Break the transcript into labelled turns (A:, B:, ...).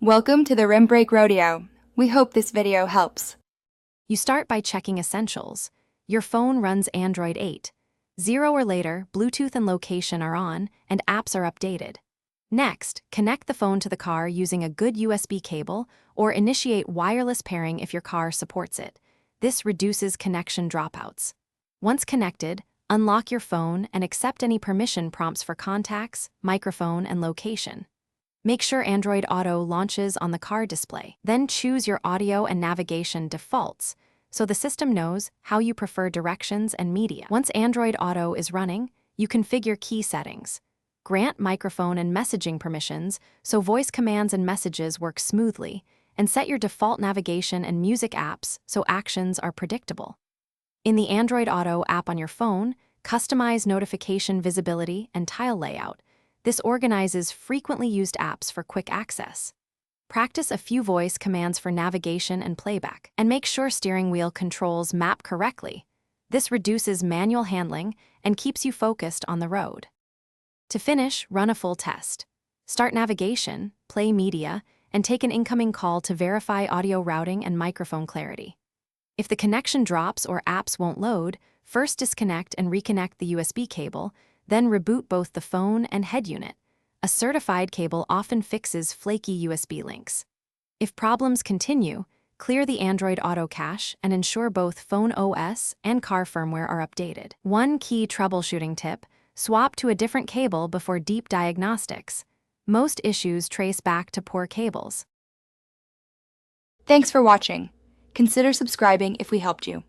A: Welcome to the Rim Break Rodeo. We hope this video helps.
B: You start by checking essentials. Your phone runs Android 8. 0 or later, Bluetooth and location are on, and apps are updated. Next, connect the phone to the car using a good USB cable or initiate wireless pairing if your car supports it. This reduces connection dropouts. Once connected, unlock your phone and accept any permission prompts for contacts, microphone, and location. Make sure Android Auto launches on the car display. Then choose your audio and navigation defaults, so the system knows how you prefer directions and media. Once Android Auto is running, you configure key settings. Grant microphone and messaging permissions so voice commands and messages work smoothly, and set your default navigation and music apps so actions are predictable. In the Android Auto app on your phone, customize notification visibility and tile layout. This organizes frequently used apps for quick access. Practice a few voice commands for navigation and playback, and make sure steering wheel controls map correctly. This reduces manual handling and keeps you focused on the road. To finish, run a full test. Start navigation, play media, and take an incoming call to verify audio routing and microphone clarity. If the connection drops or apps won't load, first disconnect and reconnect the USB cable, then reboot both the phone and head unit. A certified cable often fixes flaky USB links. If problems continue, clear the Android Auto cache and ensure both phone OS and car firmware are updated. One key troubleshooting tip: swap to a different cable before deep diagnostics. Most issues trace back to poor cables.
A: Thanks for watching. Consider subscribing if we helped you.